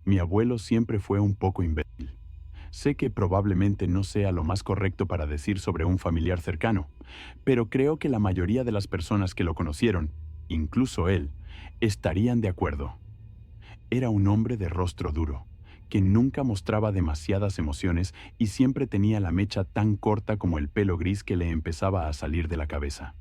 Mi abuelo siempre fue un poco imbécil. Sé que probablemente no sea lo más correcto para decir sobre un familiar cercano, pero creo que la mayoría de las personas que lo conocieron, incluso él, estarían de acuerdo. Era un hombre de rostro duro, que nunca mostraba demasiadas emociones y siempre tenía la mecha tan corta como el pelo gris que le empezaba a salir de la cabeza.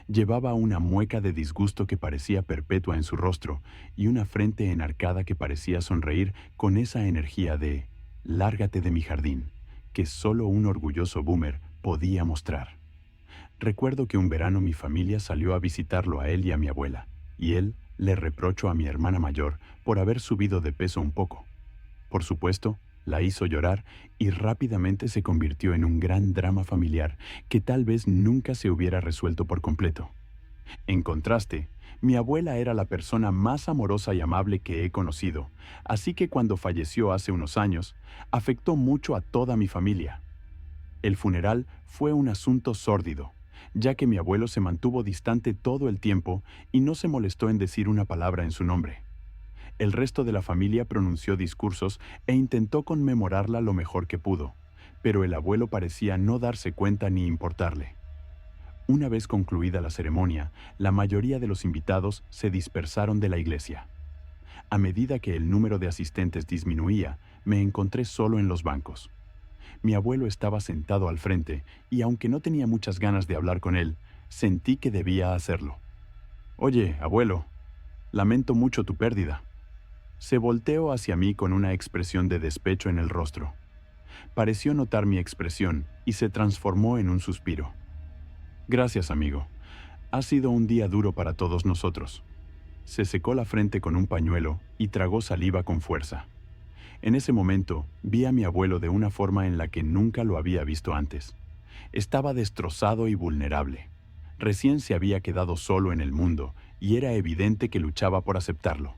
Llevaba una mueca de disgusto que parecía perpetua en su rostro y una frente enarcada que parecía sonreír con esa energía de «lárgate de mi jardín», que solo un orgulloso boomer podía mostrar. Recuerdo que un verano mi familia salió a visitarlo a él y a mi abuela, y él le reprochó a mi hermana mayor por haber subido de peso un poco. Por supuesto, la hizo llorar y rápidamente se convirtió en un gran drama familiar que tal vez nunca se hubiera resuelto por completo. En contraste, mi abuela era la persona más amorosa y amable que he conocido, así que cuando falleció hace unos años, afectó mucho a toda mi familia. El funeral fue un asunto sórdido, ya que mi abuelo se mantuvo distante todo el tiempo y no se molestó en decir una palabra en su nombre. El resto de la familia pronunció discursos e intentó conmemorarla lo mejor que pudo, pero el abuelo parecía no darse cuenta ni importarle. Una vez concluida la ceremonia, la mayoría de los invitados se dispersaron de la iglesia. A medida que el número de asistentes disminuía, me encontré solo en los bancos. Mi abuelo estaba sentado al frente y aunque no tenía muchas ganas de hablar con él, sentí que debía hacerlo. «Oye, abuelo, lamento mucho tu pérdida». Se volteó hacia mí con una expresión de despecho en el rostro. Pareció notar mi expresión y se transformó en un suspiro. «Gracias, amigo. Ha sido un día duro para todos nosotros». Se secó la frente con un pañuelo y tragó saliva con fuerza. En ese momento, vi a mi abuelo de una forma en la que nunca lo había visto antes. Estaba destrozado y vulnerable. Recién se había quedado solo en el mundo y era evidente que luchaba por aceptarlo.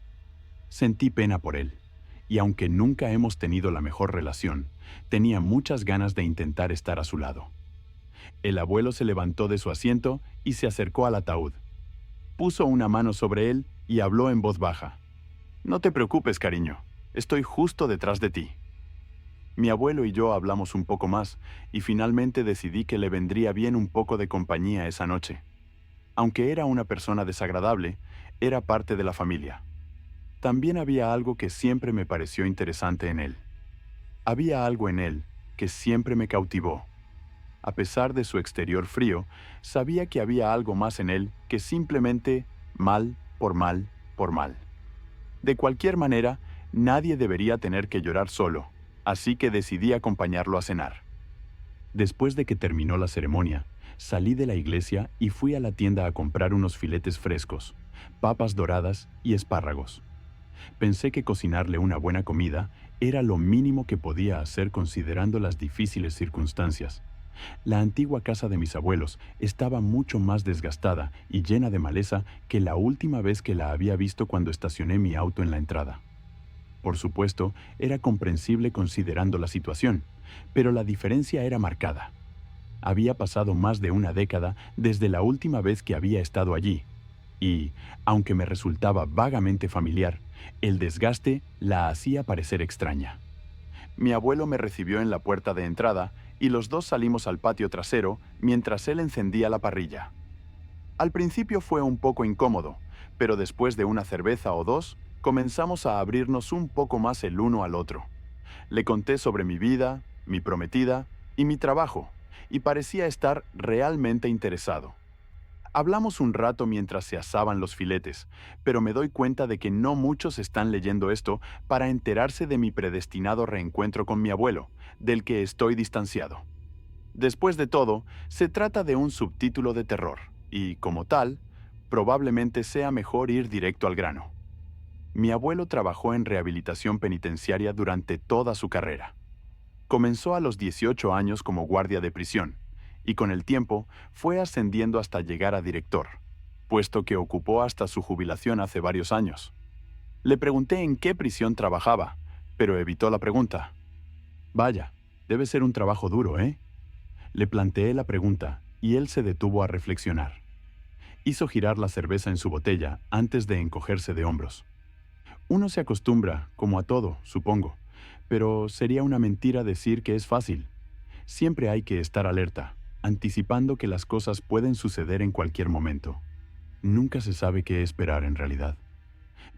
Sentí pena por él, y aunque nunca hemos tenido la mejor relación, tenía muchas ganas de intentar estar a su lado. El abuelo se levantó de su asiento y se acercó al ataúd. Puso una mano sobre él y habló en voz baja. «No te preocupes, cariño. Estoy justo detrás de ti». Mi abuelo y yo hablamos un poco más y finalmente decidí que le vendría bien un poco de compañía esa noche. Aunque era una persona desagradable, era parte de la familia. También había algo que siempre me pareció interesante en él. Había algo en él que siempre me cautivó. A pesar de su exterior frío, sabía que había algo más en él que simplemente mal por mal por mal. De cualquier manera, nadie debería tener que llorar solo, así que decidí acompañarlo a cenar. Después de que terminó la ceremonia, salí de la iglesia y fui a la tienda a comprar unos filetes frescos, papas doradas y espárragos. Pensé que cocinarle una buena comida era lo mínimo que podía hacer considerando las difíciles circunstancias. La antigua casa de mis abuelos estaba mucho más desgastada y llena de maleza que la última vez que la había visto cuando estacioné mi auto en la entrada. Por supuesto, era comprensible considerando la situación, pero la diferencia era marcada. Había pasado más de una década desde la última vez que había estado allí, y, aunque me resultaba vagamente familiar, el desgaste la hacía parecer extraña. Mi abuelo me recibió en la puerta de entrada y los dos salimos al patio trasero mientras él encendía la parrilla. Al principio fue un poco incómodo, pero después de una cerveza o dos, comenzamos a abrirnos un poco más el uno al otro. Le conté sobre mi vida, mi prometida y mi trabajo, y parecía estar realmente interesado. Hablamos un rato mientras se asaban los filetes, pero me doy cuenta de que no muchos están leyendo esto para enterarse de mi predestinado reencuentro con mi abuelo, del que estoy distanciado. Después de todo, se trata de un subtítulo de terror, y, como tal, probablemente sea mejor ir directo al grano. Mi abuelo trabajó en rehabilitación penitenciaria durante toda su carrera. Comenzó a los 18 años como guardia de prisión, y con el tiempo fue ascendiendo hasta llegar a director, puesto que ocupó hasta su jubilación hace varios años. Le pregunté en qué prisión trabajaba, pero evitó la pregunta. «Vaya, debe ser un trabajo duro, ¿eh?». Le planteé la pregunta y él se detuvo a reflexionar. Hizo girar la cerveza en su botella antes de encogerse de hombros. Uno se acostumbra, como a todo, supongo, pero sería una mentira decir que es fácil. Siempre hay que estar alerta, anticipando que las cosas pueden suceder en cualquier momento. Nunca se sabe qué esperar en realidad.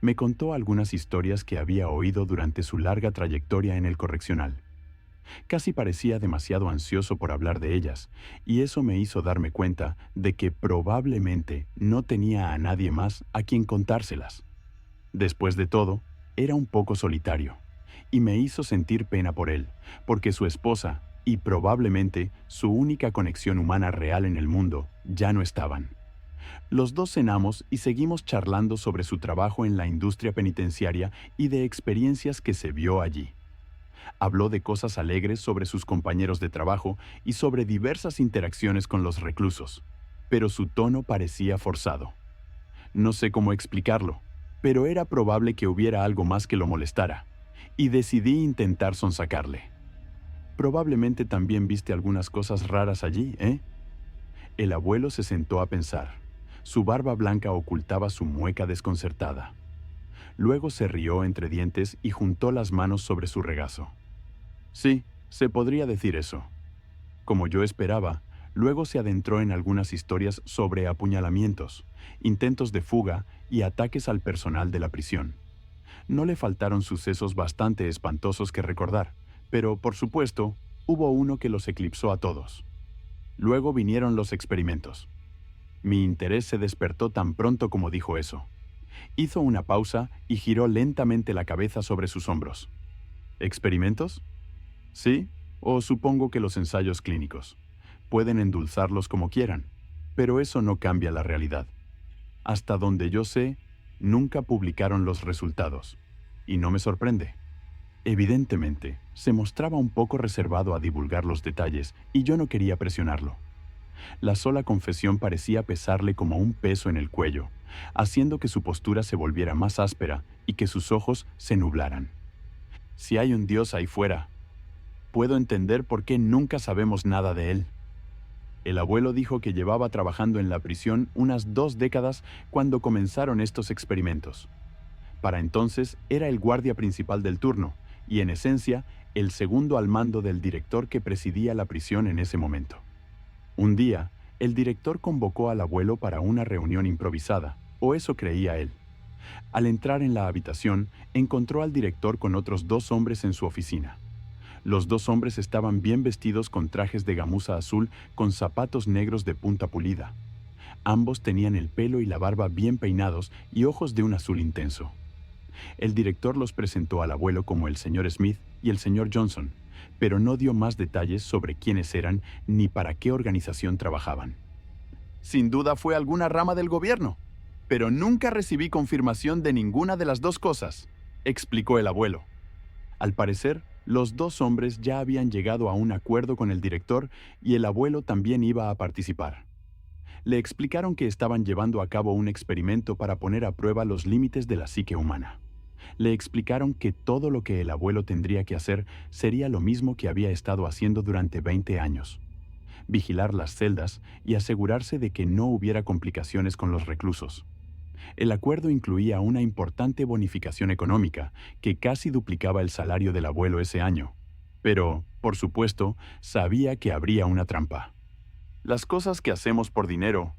Me contó algunas historias que había oído durante su larga trayectoria en el correccional. Casi parecía demasiado ansioso por hablar de ellas, y eso me hizo darme cuenta de que probablemente no tenía a nadie más a quien contárselas. Después de todo, era un poco solitario, y me hizo sentir pena por él, porque su esposa, y probablemente su única conexión humana real en el mundo, ya no estaban. Los dos cenamos y seguimos charlando sobre su trabajo en la industria penitenciaria y de experiencias que se vio allí. Habló de cosas alegres sobre sus compañeros de trabajo y sobre diversas interacciones con los reclusos, pero su tono parecía forzado. No sé cómo explicarlo, pero era probable que hubiera algo más que lo molestara, y decidí intentar sonsacarle. Probablemente también viste algunas cosas raras allí, ¿eh? El abuelo se sentó a pensar. Su barba blanca ocultaba su mueca desconcertada. Luego se rió entre dientes y juntó las manos sobre su regazo. Sí, se podría decir eso. Como yo esperaba, luego se adentró en algunas historias sobre apuñalamientos, intentos de fuga y ataques al personal de la prisión. No le faltaron sucesos bastante espantosos que recordar, pero, por supuesto, hubo uno que los eclipsó a todos. Luego vinieron los experimentos. Mi interés se despertó tan pronto como dijo eso. Hizo una pausa y giró lentamente la cabeza sobre sus hombros. ¿Experimentos? Sí, o supongo que los ensayos clínicos. Pueden endulzarlos como quieran, pero eso no cambia la realidad. Hasta donde yo sé, nunca publicaron los resultados. Y no me sorprende. Evidentemente, se mostraba un poco reservado a divulgar los detalles y yo no quería presionarlo. La sola confesión parecía pesarle como un peso en el cuello, haciendo que su postura se volviera más áspera y que sus ojos se nublaran. Si hay un Dios ahí fuera, puedo entender por qué nunca sabemos nada de él. El abuelo dijo que llevaba trabajando en la prisión unas 2 décadas cuando comenzaron estos experimentos. Para entonces era el guardia principal del turno y, en esencia, el segundo al mando del director que presidía la prisión en ese momento. Un día, el director convocó al abuelo para una reunión improvisada, o eso creía él. Al entrar en la habitación, encontró al director con otros 2 hombres en su oficina. Los 2 hombres estaban bien vestidos con trajes de gamuza azul con zapatos negros de punta pulida. Ambos tenían el pelo y la barba bien peinados y ojos de un azul intenso. El director los presentó al abuelo como el señor Smith y el señor Johnson, pero no dio más detalles sobre quiénes eran ni para qué organización trabajaban. Sin duda fue alguna rama del gobierno, pero nunca recibí confirmación de ninguna de las 2 cosas, explicó el abuelo. Al parecer, los 2 hombres ya habían llegado a un acuerdo con el director y el abuelo también iba a participar. Le explicaron que estaban llevando a cabo un experimento para poner a prueba los límites de la psique humana. Le explicaron que todo lo que el abuelo tendría que hacer sería lo mismo que había estado haciendo durante 20 años. Vigilar las celdas y asegurarse de que no hubiera complicaciones con los reclusos. El acuerdo incluía una importante bonificación económica que casi duplicaba el salario del abuelo ese año. Pero, por supuesto, sabía que habría una trampa. Las cosas que hacemos por dinero.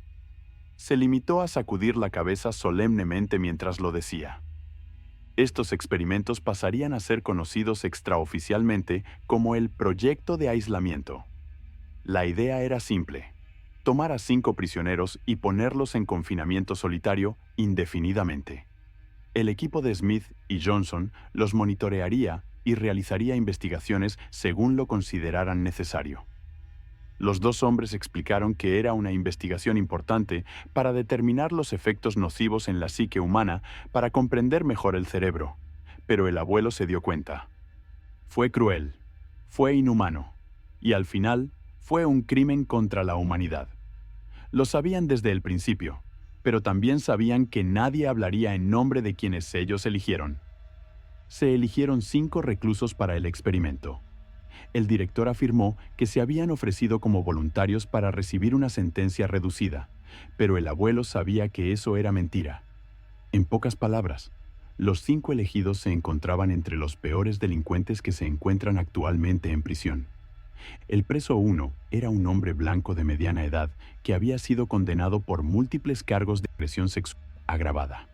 Se limitó a sacudir la cabeza solemnemente mientras lo decía. Estos experimentos pasarían a ser conocidos extraoficialmente como el Proyecto de Aislamiento. La idea era simple: tomar a 5 prisioneros y ponerlos en confinamiento solitario indefinidamente. El equipo de Smith y Johnson los monitorearía y realizaría investigaciones según lo consideraran necesario. Los 2 hombres explicaron que era una investigación importante para determinar los efectos nocivos en la psique humana para comprender mejor el cerebro, pero el abuelo se dio cuenta. Fue cruel, fue inhumano, y al final fue un crimen contra la humanidad. Lo sabían desde el principio, pero también sabían que nadie hablaría en nombre de quienes ellos eligieron. Se eligieron 5 reclusos para el experimento. El director afirmó que se habían ofrecido como voluntarios para recibir una sentencia reducida, pero el abuelo sabía que eso era mentira. En pocas palabras, Los 5 elegidos se encontraban entre los peores delincuentes que se encuentran actualmente en prisión. El preso 1 era un hombre blanco de mediana edad que había sido condenado por múltiples cargos de agresión sexual agravada.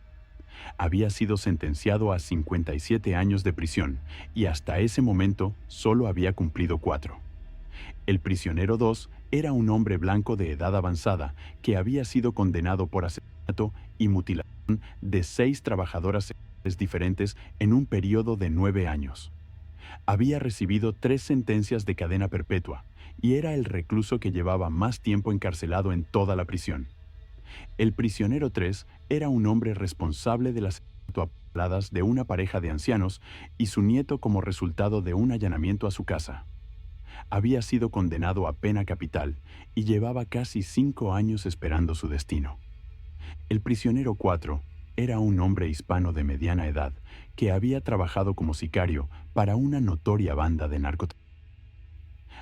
Había sido sentenciado a 57 años de prisión y hasta ese momento solo había cumplido 4. El prisionero 2 era un hombre blanco de edad avanzada que había sido condenado por asesinato y mutilación de 6 trabajadoras sexuales diferentes en un periodo de 9 años. Había recibido 3 sentencias de cadena perpetua y era el recluso que llevaba más tiempo encarcelado en toda la prisión. El prisionero 3 era un hombre responsable de las apuñaladas de una pareja de ancianos y su nieto como resultado de un allanamiento a su casa. Había sido condenado a pena capital y llevaba casi 5 años esperando su destino. El prisionero 4 era un hombre hispano de mediana edad que había trabajado como sicario para una notoria banda de narcotráfico.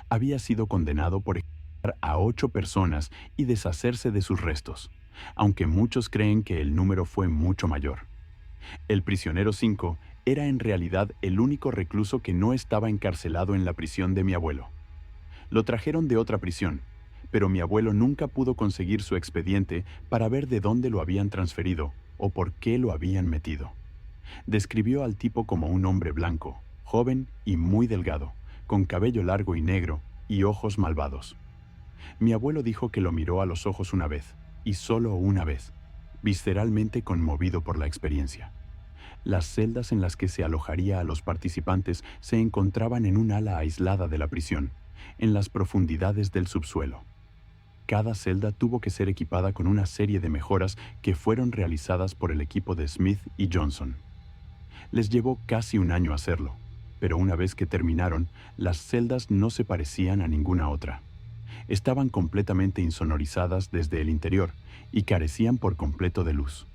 Había sido condenado por ejecutar a 8 personas y deshacerse de sus restos, aunque muchos creen que el número fue mucho mayor. El prisionero 5 era en realidad el único recluso que no estaba encarcelado en la prisión de mi abuelo. Lo trajeron de otra prisión, pero mi abuelo nunca pudo conseguir su expediente para ver de dónde lo habían transferido o por qué lo habían metido. Describió al tipo como un hombre blanco, joven y muy delgado, con cabello largo y negro y ojos malvados. Mi abuelo dijo que lo miró a los ojos una vez, y solo una vez, visceralmente conmovido por la experiencia. Las celdas en las que se alojaría a los participantes se encontraban en un ala aislada de la prisión, en las profundidades del subsuelo. Cada celda tuvo que ser equipada con una serie de mejoras que fueron realizadas por el equipo de Smith y Johnson. Les llevó casi un año hacerlo, pero una vez que terminaron, las celdas no se parecían a ninguna otra. Estaban completamente insonorizadas desde el interior y carecían por completo de luz.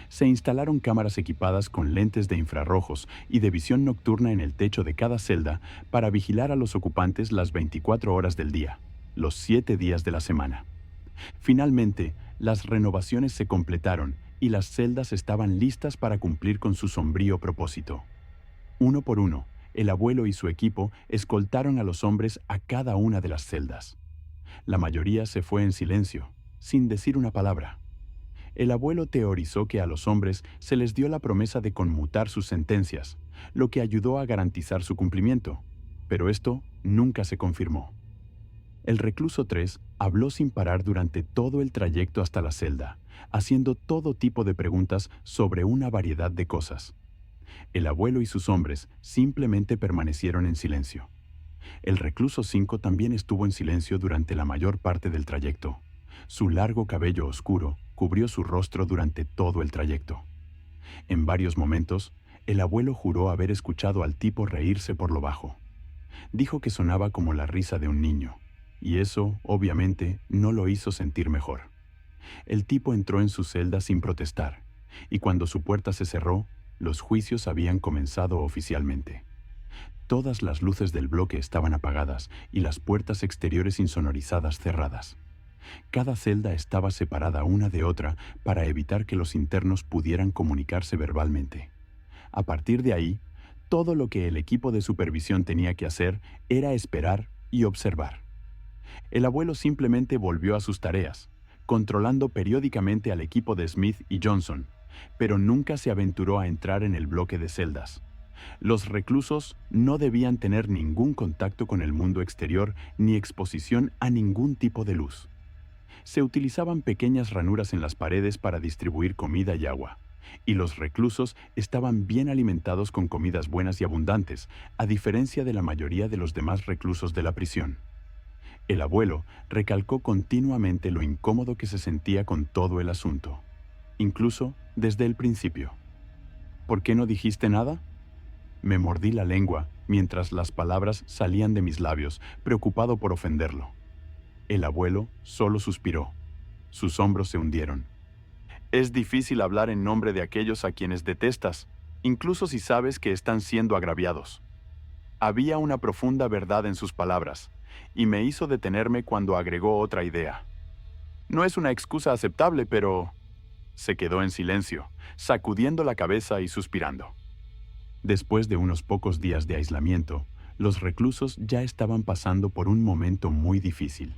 Se instalaron cámaras equipadas con lentes de infrarrojos y de visión nocturna en el techo de cada celda para vigilar a los ocupantes las 24 horas del día, los 7 días de la semana. Finalmente, las renovaciones se completaron y las celdas estaban listas para cumplir con su sombrío propósito. Uno por uno, el abuelo y su equipo escoltaron a los hombres a cada una de las celdas. La mayoría se fue en silencio, sin decir una palabra. El abuelo teorizó que a los hombres se les dio la promesa de conmutar sus sentencias, lo que ayudó a garantizar su cumplimiento, pero esto nunca se confirmó. El recluso 3 habló sin parar durante todo el trayecto hasta la celda, haciendo todo tipo de preguntas sobre una variedad de cosas. El abuelo y sus hombres simplemente permanecieron en silencio. El recluso 5 también estuvo en silencio durante la mayor parte del trayecto. Su largo cabello oscuro cubrió su rostro durante todo el trayecto. En varios momentos, el abuelo juró haber escuchado al tipo reírse por lo bajo. Dijo que sonaba como la risa de un niño, y eso, obviamente, no lo hizo sentir mejor. El tipo entró en su celda sin protestar, y cuando su puerta se cerró, los juicios habían comenzado oficialmente. Todas las luces del bloque estaban apagadas y las puertas exteriores insonorizadas cerradas. Cada celda estaba separada una de otra para evitar que los internos pudieran comunicarse verbalmente. A partir de ahí, todo lo que el equipo de supervisión tenía que hacer era esperar y observar. El abuelo simplemente volvió a sus tareas, controlando periódicamente al equipo de Smith y Johnson, pero nunca se aventuró a entrar en el bloque de celdas. Los reclusos no debían tener ningún contacto con el mundo exterior ni exposición a ningún tipo de luz. Se utilizaban pequeñas ranuras en las paredes para distribuir comida y agua, y los reclusos estaban bien alimentados con comidas buenas y abundantes, a diferencia de la mayoría de los demás reclusos de la prisión. El abuelo recalcó continuamente lo incómodo que se sentía con todo el asunto, incluso desde el principio. ¿Por qué no dijiste nada? Me mordí la lengua mientras las palabras salían de mis labios, preocupado por ofenderlo. El abuelo solo suspiró. Sus hombros se hundieron. Es difícil hablar en nombre de aquellos a quienes detestas, incluso si sabes que están siendo agraviados. Había una profunda verdad en sus palabras, y me hizo detenerme cuando agregó otra idea. No es una excusa aceptable, pero Se quedó en silencio, sacudiendo la cabeza y suspirando. Después de unos pocos días de aislamiento, los reclusos ya estaban pasando por un momento muy difícil.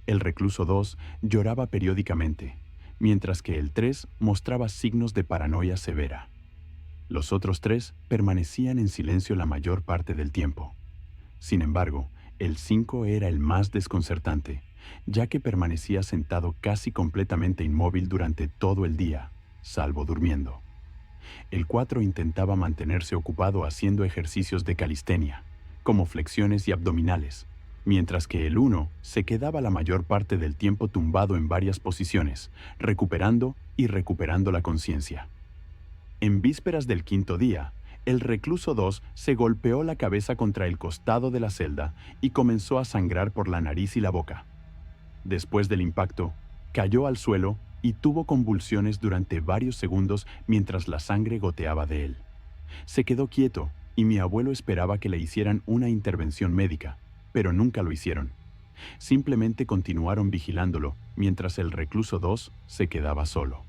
El recluso 2 lloraba periódicamente, mientras que el 3 mostraba signos de paranoia severa. Los otros 3 permanecían en silencio la mayor parte del tiempo. Sin embargo, el 5 era el más desconcertante, ya que permanecía sentado casi completamente inmóvil durante todo el día, salvo durmiendo. El 4 intentaba mantenerse ocupado haciendo ejercicios de calistenia, como flexiones y abdominales, mientras que el 1 se quedaba la mayor parte del tiempo tumbado en varias posiciones, recuperando y recuperando la conciencia. En vísperas del quinto día, el recluso 2 se golpeó la cabeza contra el costado de la celda y comenzó a sangrar por la nariz y la boca. Después del impacto, cayó al suelo y tuvo convulsiones durante varios segundos mientras la sangre goteaba de él. Se quedó quieto y mi abuelo esperaba que le hicieran una intervención médica, pero nunca lo hicieron. Simplemente continuaron vigilándolo mientras el recluso 2 se quedaba solo.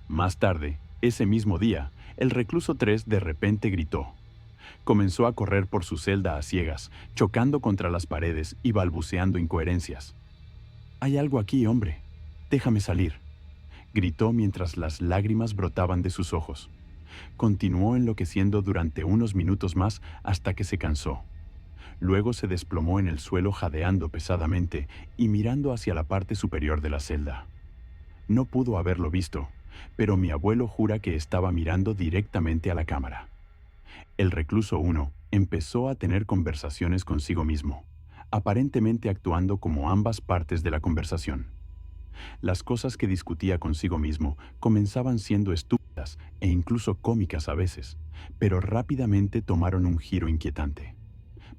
Más tarde, ese mismo día, el recluso 3 de repente gritó. Comenzó a correr por su celda a ciegas, chocando contra las paredes y balbuceando incoherencias. «Hay algo aquí, hombre. Déjame salir», gritó mientras las lágrimas brotaban de sus ojos. Continuó enloqueciendo durante unos minutos más hasta que se cansó. Luego se desplomó en el suelo jadeando pesadamente y mirando hacia la parte superior de la celda. No pudo haberlo visto, pero mi abuelo jura que estaba mirando directamente a la cámara. El recluso 1 empezó a tener conversaciones consigo mismo, aparentemente actuando como ambas partes de la conversación. Las cosas que discutía consigo mismo comenzaban siendo estúpidas e incluso cómicas a veces, pero rápidamente tomaron un giro inquietante.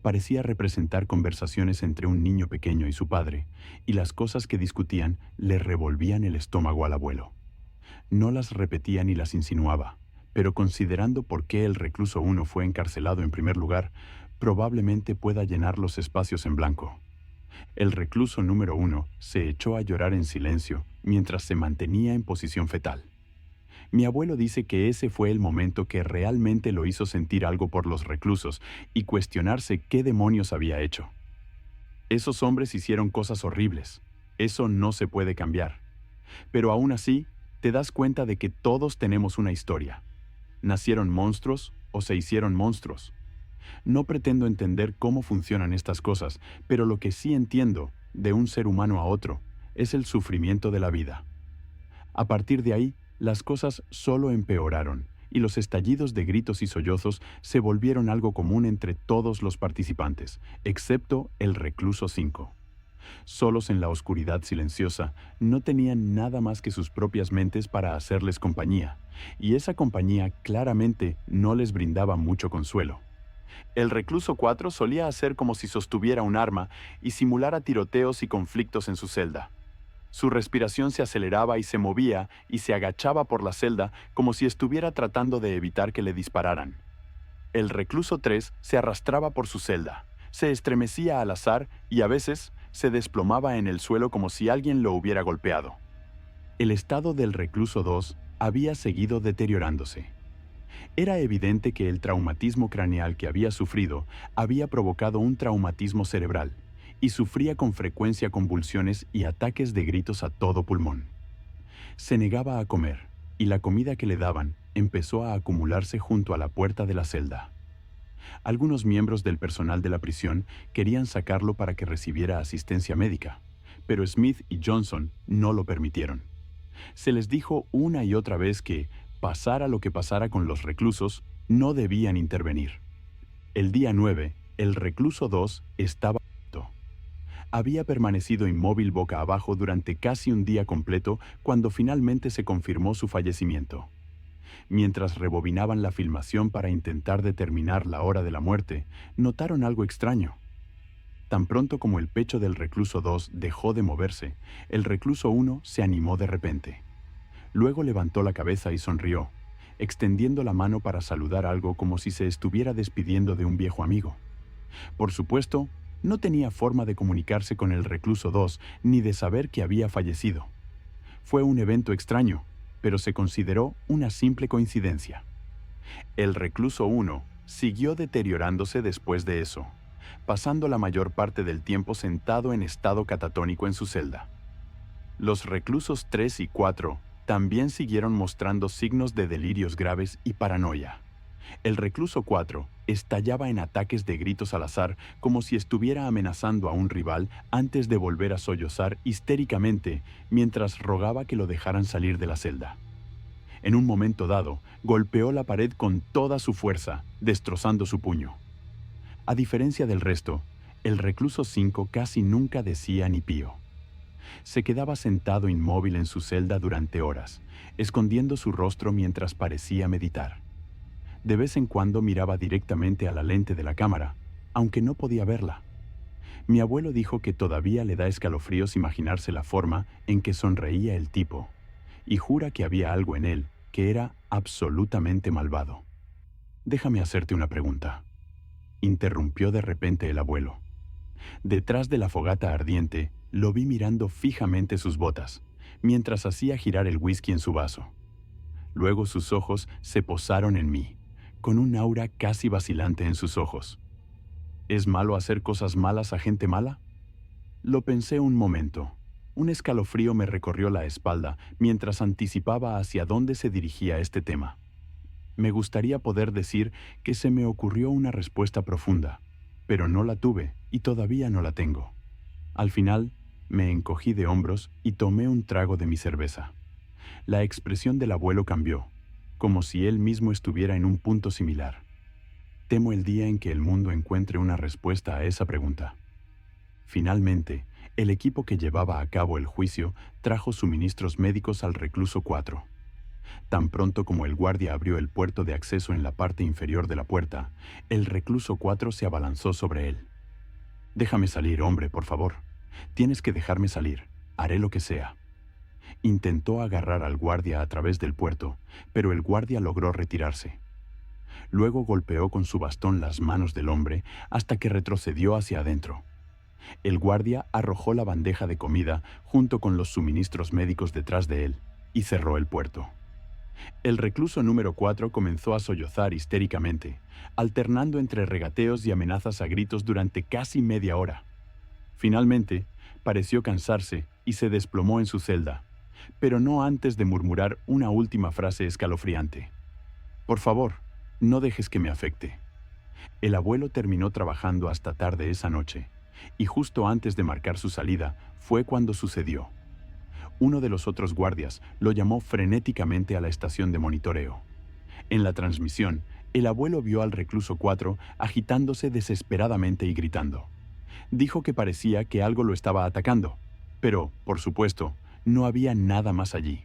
Parecía representar conversaciones entre un niño pequeño y su padre, y las cosas que discutían le revolvían el estómago al abuelo. No las repetía ni las insinuaba, pero considerando por qué el recluso 1 fue encarcelado en primer lugar, probablemente pueda llenar los espacios en blanco. El recluso número 1 se echó a llorar en silencio mientras se mantenía en posición fetal. Mi abuelo dice que ese fue el momento que realmente lo hizo sentir algo por los reclusos y cuestionarse qué demonios había hecho. Esos hombres hicieron cosas horribles. Eso no se puede cambiar. Pero aún así, te das cuenta de que todos tenemos una historia. ¿Nacieron monstruos o se hicieron monstruos? No pretendo entender cómo funcionan estas cosas, pero lo que sí entiendo, de un ser humano a otro, es el sufrimiento de la vida. A partir de ahí, las cosas solo empeoraron, y los estallidos de gritos y sollozos se volvieron algo común entre todos los participantes, excepto el recluso 5. Solos en la oscuridad silenciosa, no tenían nada más que sus propias mentes para hacerles compañía, y esa compañía claramente no les brindaba mucho consuelo. El recluso 4 solía hacer como si sostuviera un arma y simulara tiroteos y conflictos en su celda. Su respiración se aceleraba y se movía y se agachaba por la celda como si estuviera tratando de evitar que le dispararan. El recluso 3 se arrastraba por su celda, se estremecía al azar y a veces se desplomaba en el suelo como si alguien lo hubiera golpeado. El estado del recluso 2 había seguido deteriorándose. Era evidente que el traumatismo craneal que había sufrido había provocado un traumatismo cerebral y sufría con frecuencia convulsiones y ataques de gritos a todo pulmón. Se negaba a comer y la comida que le daban empezó a acumularse junto a la puerta de la celda. Algunos miembros del personal de la prisión querían sacarlo para que recibiera asistencia médica, pero Smith y Johnson no lo permitieron. Se les dijo una y otra vez que, pasara lo que pasara con los reclusos, no debían intervenir. El día 9, el recluso 2 estaba muerto. Había permanecido inmóvil boca abajo durante casi un día completo cuando finalmente se confirmó su fallecimiento. Mientras rebobinaban la filmación para intentar determinar la hora de la muerte, notaron algo extraño. Tan pronto como el pecho del recluso 2 dejó de moverse, el recluso 1 se animó de repente. Luego levantó la cabeza y sonrió, extendiendo la mano para saludar algo como si se estuviera despidiendo de un viejo amigo. Por supuesto, no tenía forma de comunicarse con el recluso 2 ni de saber que había fallecido. Fue un evento extraño, pero se consideró una simple coincidencia. El recluso 1 siguió deteriorándose después de eso, pasando la mayor parte del tiempo sentado en estado catatónico en su celda. Los reclusos 3 y 4 también siguieron mostrando signos de delirios graves y paranoia. El recluso 4 estallaba en ataques de gritos al azar como si estuviera amenazando a un rival antes de volver a sollozar histéricamente mientras rogaba que lo dejaran salir de la celda. En un momento dado, golpeó la pared con toda su fuerza, destrozando su puño. A diferencia del resto, el recluso 5 casi nunca decía ni pío. Se quedaba sentado inmóvil en su celda durante horas, escondiendo su rostro mientras parecía meditar. De vez en cuando miraba directamente a la lente de la cámara, aunque no podía verla. Mi abuelo dijo que todavía le da escalofríos imaginarse la forma en que sonreía el tipo, y jura que había algo en él que era absolutamente malvado. «Déjame hacerte una pregunta», interrumpió de repente el abuelo. Detrás de la fogata ardiente, lo vi mirando fijamente sus botas, mientras hacía girar el whisky en su vaso. Luego sus ojos se posaron en mí, con un aura casi vacilante en sus ojos. ¿Es malo hacer cosas malas a gente mala? Lo pensé un momento. Un escalofrío me recorrió la espalda mientras anticipaba hacia dónde se dirigía este tema. Me gustaría poder decir que se me ocurrió una respuesta profunda, pero no la tuve y todavía no la tengo. Al final, me encogí de hombros y tomé un trago de mi cerveza. La expresión del abuelo cambió, como si él mismo estuviera en un punto similar. Temo el día en que el mundo encuentre una respuesta a esa pregunta. Finalmente, el equipo que llevaba a cabo el juicio trajo suministros médicos al recluso 4. Tan pronto como el guardia abrió el puerto de acceso en la parte inferior de la puerta, el recluso 4 se abalanzó sobre él. «Déjame salir, hombre, por favor. Tienes que dejarme salir. Haré lo que sea». Intentó agarrar al guardia a través del puerto, pero el guardia logró retirarse. Luego golpeó con su bastón las manos del hombre hasta que retrocedió hacia adentro. El guardia arrojó la bandeja de comida junto con los suministros médicos detrás de él y cerró el puerto. El recluso número 4 comenzó a sollozar histéricamente, alternando entre regateos y amenazas a gritos durante casi media hora. Finalmente, pareció cansarse y se desplomó en su celda, pero no antes de murmurar una última frase escalofriante. «Por favor, no dejes que me afecte». El abuelo terminó trabajando hasta tarde esa noche, y justo antes de marcar su salida fue cuando sucedió. Uno de los otros guardias lo llamó frenéticamente a la estación de monitoreo. En la transmisión, el abuelo vio al recluso 4 agitándose desesperadamente y gritando. Dijo que parecía que algo lo estaba atacando, pero, por supuesto, no había nada más allí.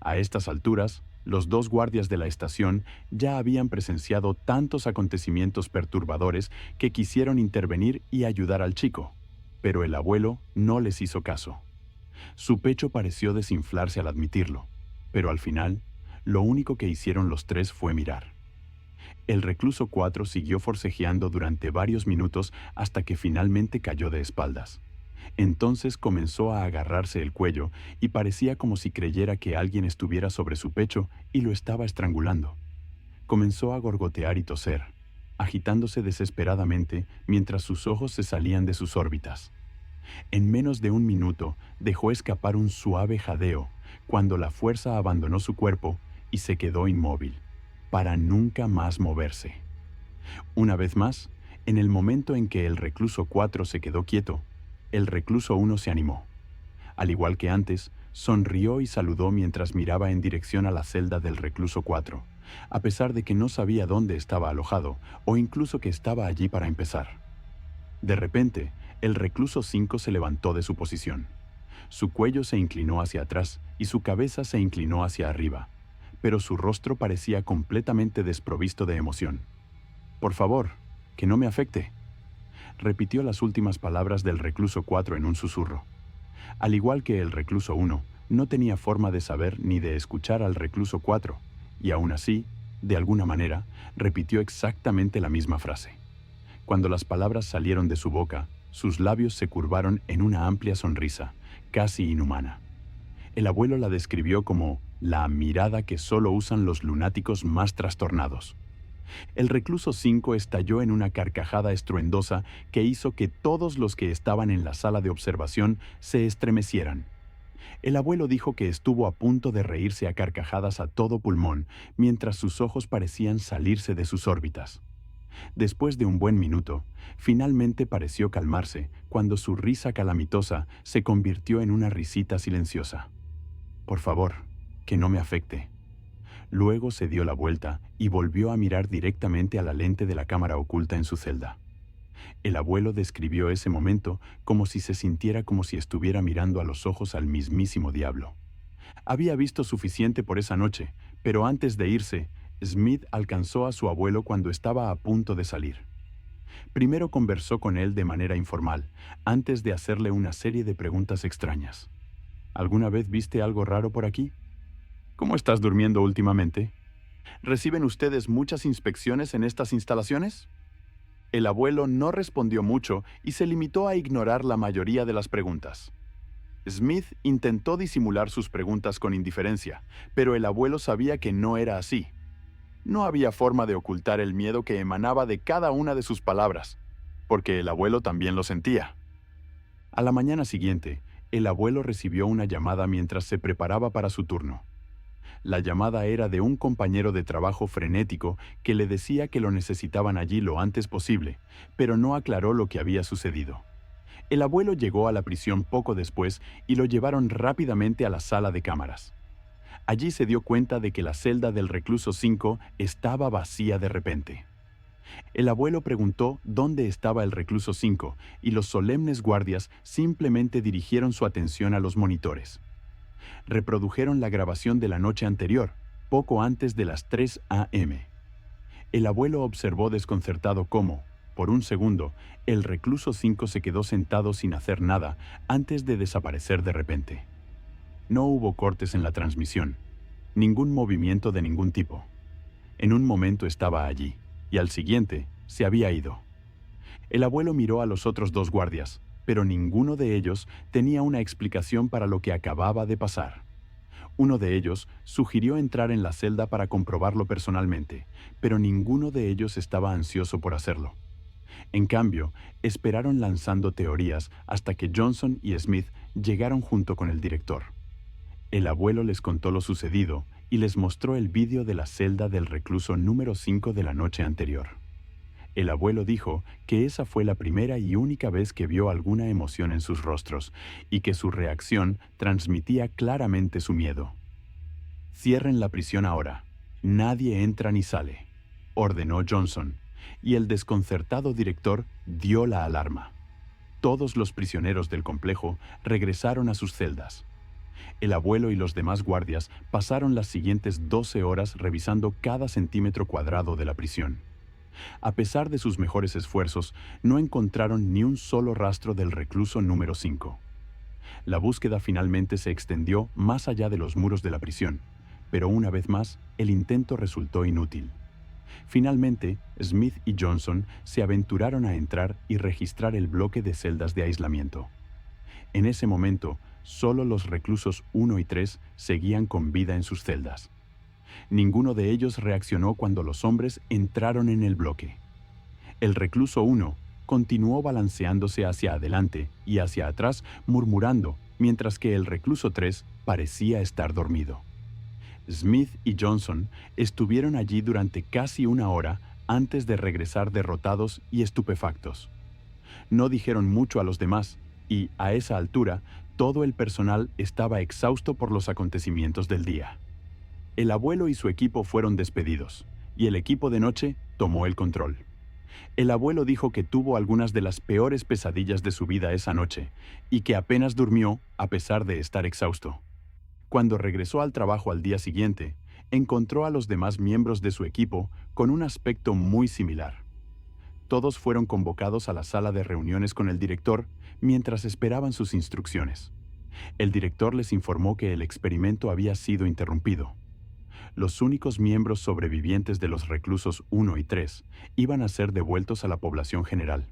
A estas alturas, los dos guardias de la estación ya habían presenciado tantos acontecimientos perturbadores que quisieron intervenir y ayudar al chico, pero el abuelo no les hizo caso. Su pecho pareció desinflarse al admitirlo, pero al final, lo único que hicieron los tres fue mirar. El recluso 4 siguió forcejeando durante varios minutos hasta que finalmente cayó de espaldas. Entonces comenzó a agarrarse el cuello y parecía como si creyera que alguien estuviera sobre su pecho y lo estaba estrangulando. Comenzó a gorgotear y toser, agitándose desesperadamente mientras sus ojos se salían de sus órbitas. En menos de un minuto dejó escapar un suave jadeo cuando la fuerza abandonó su cuerpo y se quedó inmóvil, para nunca más moverse. Una vez más, en el momento en que el recluso 4 se quedó quieto, el recluso 1 se animó. Al igual que antes, sonrió y saludó mientras miraba en dirección a la celda del recluso 4, a pesar de que no sabía dónde estaba alojado o incluso que estaba allí para empezar. De repente, el recluso 5 se levantó de su posición. Su cuello se inclinó hacia atrás y su cabeza se inclinó hacia arriba, pero su rostro parecía completamente desprovisto de emoción. «Por favor, que no me afecte», repitió las últimas palabras del recluso 4 en un susurro. Al igual que el recluso 1, no tenía forma de saber ni de escuchar al recluso 4, y aún así, de alguna manera, repitió exactamente la misma frase. Cuando las palabras salieron de su boca, sus labios se curvaron en una amplia sonrisa, casi inhumana. El abuelo la describió como la mirada que solo usan los lunáticos más trastornados. El recluso 5 estalló en una carcajada estruendosa que hizo que todos los que estaban en la sala de observación se estremecieran. El abuelo dijo que estuvo a punto de reírse a carcajadas a todo pulmón, mientras sus ojos parecían salirse de sus órbitas. Después de un buen minuto, finalmente pareció calmarse cuando su risa calamitosa se convirtió en una risita silenciosa. «Por favor, que no me afecte». Luego se dio la vuelta y volvió a mirar directamente a la lente de la cámara oculta en su celda. El abuelo describió ese momento como si se sintiera como si estuviera mirando a los ojos al mismísimo diablo. Había visto suficiente por esa noche, pero antes de irse, Smith alcanzó a su abuelo cuando estaba a punto de salir. Primero conversó con él de manera informal, antes de hacerle una serie de preguntas extrañas. «¿Alguna vez viste algo raro por aquí? ¿Cómo estás durmiendo últimamente? ¿Reciben ustedes muchas inspecciones en estas instalaciones?» El abuelo no respondió mucho y se limitó a ignorar la mayoría de las preguntas. Smith intentó disimular sus preguntas con indiferencia, pero el abuelo sabía que no era así. No había forma de ocultar el miedo que emanaba de cada una de sus palabras, porque el abuelo también lo sentía. A la mañana siguiente, el abuelo recibió una llamada mientras se preparaba para su turno. La llamada era de un compañero de trabajo frenético que le decía que lo necesitaban allí lo antes posible, pero no aclaró lo que había sucedido. El abuelo llegó a la prisión poco después y lo llevaron rápidamente a la sala de cámaras. Allí se dio cuenta de que la celda del recluso 5 estaba vacía de repente. El abuelo preguntó dónde estaba el recluso 5 y los solemnes guardias simplemente dirigieron su atención a los monitores. Reprodujeron la grabación de la noche anterior, poco antes de las 3 a.m. El abuelo observó desconcertado cómo, por un segundo, el recluso 5 se quedó sentado sin hacer nada antes de desaparecer de repente. No hubo cortes en la transmisión, ningún movimiento de ningún tipo. En un momento estaba allí, y al siguiente se había ido. El abuelo miró a los otros dos guardias, pero ninguno de ellos tenía una explicación para lo que acababa de pasar. Uno de ellos sugirió entrar en la celda para comprobarlo personalmente, pero ninguno de ellos estaba ansioso por hacerlo. En cambio, esperaron lanzando teorías hasta que Johnson y Smith llegaron junto con el director. El abuelo les contó lo sucedido y les mostró el vídeo de la celda del recluso número 5 de la noche anterior. El abuelo dijo que esa fue la primera y única vez que vio alguna emoción en sus rostros y que su reacción transmitía claramente su miedo. «Cierren la prisión ahora. Nadie entra ni sale», ordenó Johnson, y el desconcertado director dio la alarma. Todos los prisioneros del complejo regresaron a sus celdas. El abuelo y los demás guardias pasaron las siguientes 12 horas revisando cada centímetro cuadrado de la prisión. A pesar de sus mejores esfuerzos, no encontraron ni un solo rastro del recluso número 5. La búsqueda finalmente se extendió más allá de los muros de la prisión, pero una vez más, el intento resultó inútil. Finalmente, Smith y Johnson se aventuraron a entrar y registrar el bloque de celdas de aislamiento. En ese momento, solo los reclusos 1 y 3 seguían con vida en sus celdas. Ninguno de ellos reaccionó cuando los hombres entraron en el bloque. El recluso 1 continuó balanceándose hacia adelante y hacia atrás murmurando, mientras que el recluso 3 parecía estar dormido. Smith y Johnson estuvieron allí durante casi una hora antes de regresar derrotados y estupefactos. No dijeron mucho a los demás y, a esa altura, todo el personal estaba exhausto por los acontecimientos del día. El abuelo y su equipo fueron despedidos, y el equipo de noche tomó el control. El abuelo dijo que tuvo algunas de las peores pesadillas de su vida esa noche, y que apenas durmió a pesar de estar exhausto. Cuando regresó al trabajo al día siguiente, encontró a los demás miembros de su equipo con un aspecto muy similar. Todos fueron convocados a la sala de reuniones con el director mientras esperaban sus instrucciones. El director les informó que el experimento había sido interrumpido. Los únicos miembros sobrevivientes de los reclusos 1 y 3 iban a ser devueltos a la población general.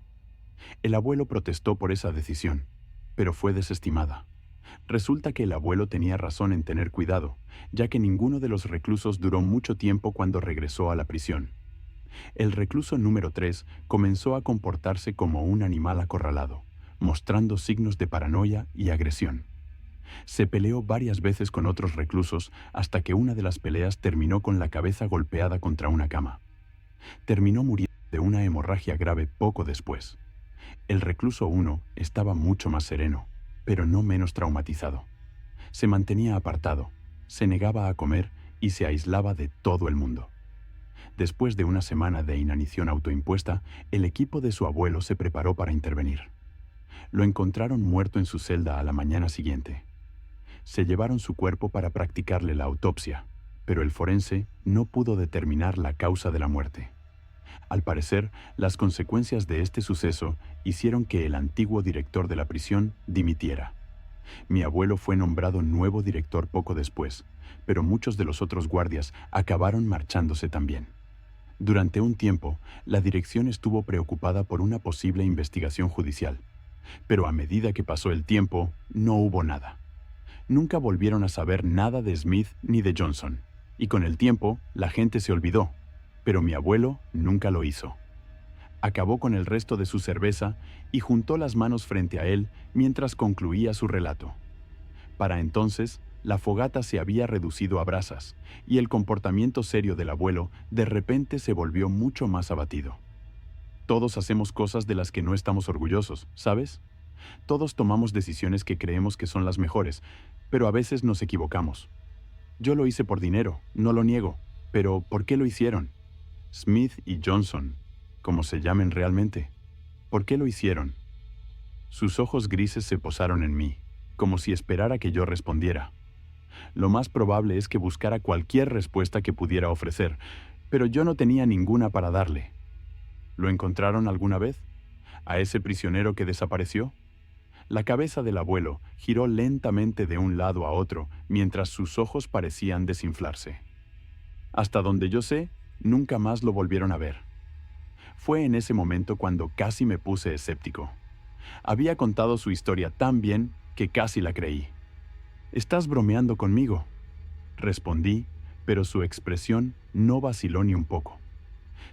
El abuelo protestó por esa decisión, pero fue desestimada. Resulta que el abuelo tenía razón en tener cuidado, ya que ninguno de los reclusos duró mucho tiempo cuando regresó a la prisión. El recluso número 3 comenzó a comportarse como un animal acorralado, mostrando signos de paranoia y agresión. Se peleó varias veces con otros reclusos hasta que una de las peleas terminó con la cabeza golpeada contra una cama. Terminó muriendo de una hemorragia grave poco después. El recluso 1 estaba mucho más sereno, pero no menos traumatizado. Se mantenía apartado, se negaba a comer y se aislaba de todo el mundo. Después de una semana de inanición autoimpuesta, el equipo de su abuelo se preparó para intervenir. Lo encontraron muerto en su celda a la mañana siguiente. Se llevaron su cuerpo para practicarle la autopsia, pero el forense no pudo determinar la causa de la muerte. Al parecer, las consecuencias de este suceso hicieron que el antiguo director de la prisión dimitiera. Mi abuelo fue nombrado nuevo director poco después, pero muchos de los otros guardias acabaron marchándose también. Durante un tiempo, la dirección estuvo preocupada por una posible investigación judicial, pero a medida que pasó el tiempo, no hubo nada. Nunca volvieron a saber nada de Smith ni de Johnson, y con el tiempo, la gente se olvidó, pero mi abuelo nunca lo hizo. Acabó con el resto de su cerveza y juntó las manos frente a él mientras concluía su relato. Para entonces, la fogata se había reducido a brasas, y el comportamiento serio del abuelo de repente se volvió mucho más abatido. Todos hacemos cosas de las que no estamos orgullosos, ¿sabes? Todos tomamos decisiones que creemos que son las mejores, pero a veces nos equivocamos. Yo lo hice por dinero, no lo niego, pero ¿por qué lo hicieron? Smith y Johnson, como se llamen realmente. ¿Por qué lo hicieron? Sus ojos grises se posaron en mí, como si esperara que yo respondiera. Lo más probable es que buscara cualquier respuesta que pudiera ofrecer, pero yo no tenía ninguna para darle. ¿Lo encontraron alguna vez? ¿A ese prisionero que desapareció? La cabeza del abuelo giró lentamente de un lado a otro mientras sus ojos parecían desinflarse. Hasta donde yo sé, nunca más lo volvieron a ver. Fue en ese momento cuando casi me puse escéptico. Había contado su historia tan bien que casi la creí. «¿Estás bromeando conmigo?», respondí, pero su expresión no vaciló ni un poco.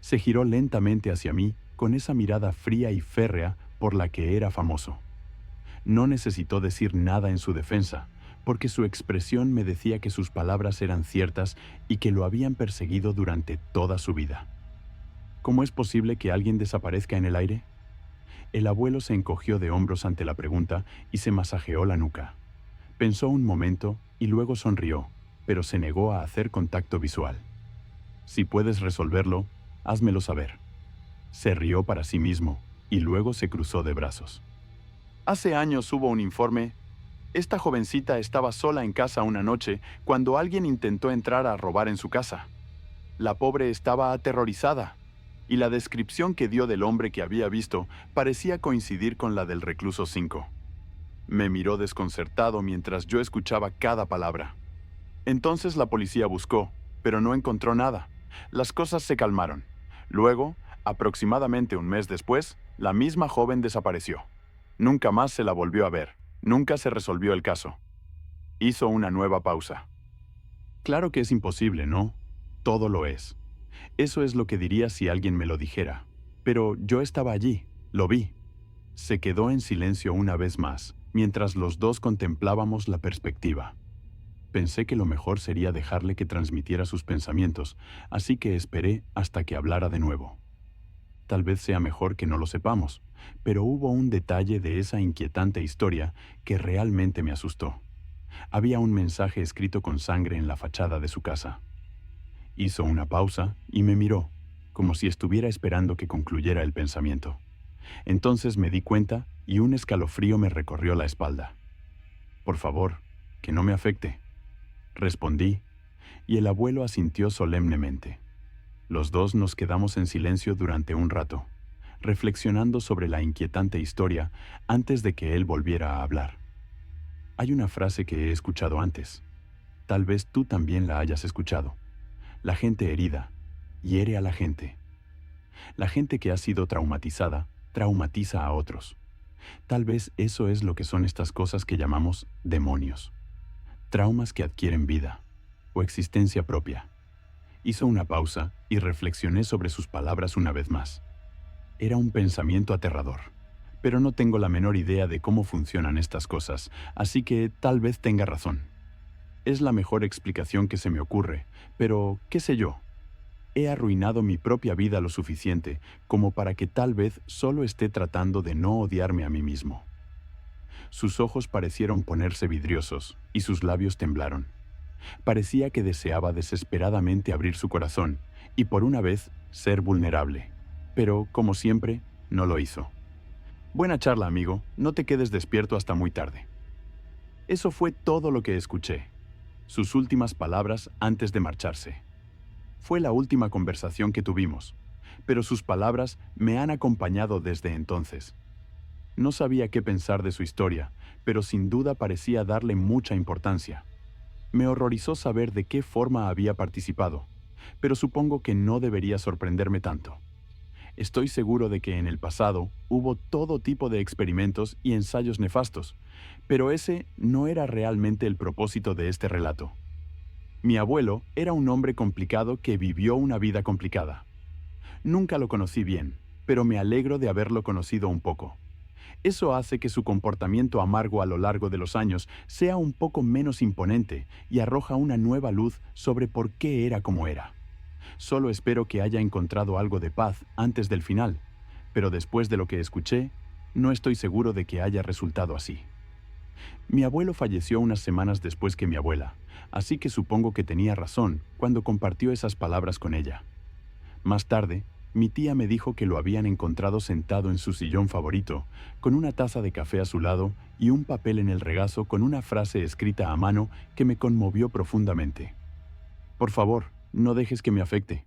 Se giró lentamente hacia mí con esa mirada fría y férrea por la que era famoso. No necesitó decir nada en su defensa, porque su expresión me decía que sus palabras eran ciertas y que lo habían perseguido durante toda su vida. ¿Cómo es posible que alguien desaparezca en el aire? El abuelo se encogió de hombros ante la pregunta y se masajeó la nuca. Pensó un momento y luego sonrió, pero se negó a hacer contacto visual. «Si puedes resolverlo, házmelo saber». Se rió para sí mismo y luego se cruzó de brazos. «Hace años hubo un informe. Esta jovencita estaba sola en casa una noche cuando alguien intentó entrar a robar en su casa. La pobre estaba aterrorizada, y la descripción que dio del hombre que había visto parecía coincidir con la del recluso 5. Me miró desconcertado mientras yo escuchaba cada palabra. Entonces la policía buscó, pero no encontró nada. Las cosas se calmaron. Luego, aproximadamente un mes después, la misma joven desapareció. Nunca más se la volvió a ver. Nunca se resolvió el caso». Hizo una nueva pausa. «Claro que es imposible, ¿no? Todo lo es. Eso es lo que diría si alguien me lo dijera. Pero yo estaba allí, lo vi». Se quedó en silencio una vez más, mientras los dos contemplábamos la perspectiva. Pensé que lo mejor sería dejarle que transmitiera sus pensamientos, así que esperé hasta que hablara de nuevo. Tal vez sea mejor que no lo sepamos, pero hubo un detalle de esa inquietante historia que realmente me asustó. Había un mensaje escrito con sangre en la fachada de su casa. Hizo una pausa y me miró, como si estuviera esperando que concluyera el pensamiento. Entonces me di cuenta y un escalofrío me recorrió la espalda. «Por favor, que no me afecte», respondí, y el abuelo asintió solemnemente. Los dos nos quedamos en silencio durante un rato, reflexionando sobre la inquietante historia antes de que él volviera a hablar. Hay una frase que he escuchado antes. Tal vez tú también la hayas escuchado. La gente herida hiere a la gente. La gente que ha sido traumatizada traumatiza a otros. Tal vez eso es lo que son estas cosas que llamamos demonios. Traumas que adquieren vida o existencia propia. Hizo una pausa y reflexioné sobre sus palabras una vez más. Era un pensamiento aterrador, pero no tengo la menor idea de cómo funcionan estas cosas, así que tal vez tenga razón. Es la mejor explicación que se me ocurre, pero qué sé yo. He arruinado mi propia vida lo suficiente como para que tal vez solo esté tratando de no odiarme a mí mismo. Sus ojos parecieron ponerse vidriosos y sus labios temblaron. Parecía que deseaba desesperadamente abrir su corazón y por una vez ser vulnerable. Pero, como siempre, no lo hizo. Buena charla, amigo. No te quedes despierto hasta muy tarde. Eso fue todo lo que escuché. Sus últimas palabras antes de marcharse. Fue la última conversación que tuvimos, pero sus palabras me han acompañado desde entonces. No sabía qué pensar de su historia, pero sin duda parecía darle mucha importancia. Me horrorizó saber de qué forma había participado, pero supongo que no debería sorprenderme tanto. Estoy seguro de que en el pasado hubo todo tipo de experimentos y ensayos nefastos, pero ese no era realmente el propósito de este relato. Mi abuelo era un hombre complicado que vivió una vida complicada. Nunca lo conocí bien, pero me alegro de haberlo conocido un poco. Eso hace que su comportamiento amargo a lo largo de los años sea un poco menos imponente y arroja una nueva luz sobre por qué era como era. Solo espero que haya encontrado algo de paz antes del final, pero después de lo que escuché, no estoy seguro de que haya resultado así. Mi abuelo falleció unas semanas después que mi abuela, así que supongo que tenía razón cuando compartió esas palabras con ella. Más tarde, mi tía me dijo que lo habían encontrado sentado en su sillón favorito, con una taza de café a su lado y un papel en el regazo con una frase escrita a mano que me conmovió profundamente. Por favor, no dejes que me afecte.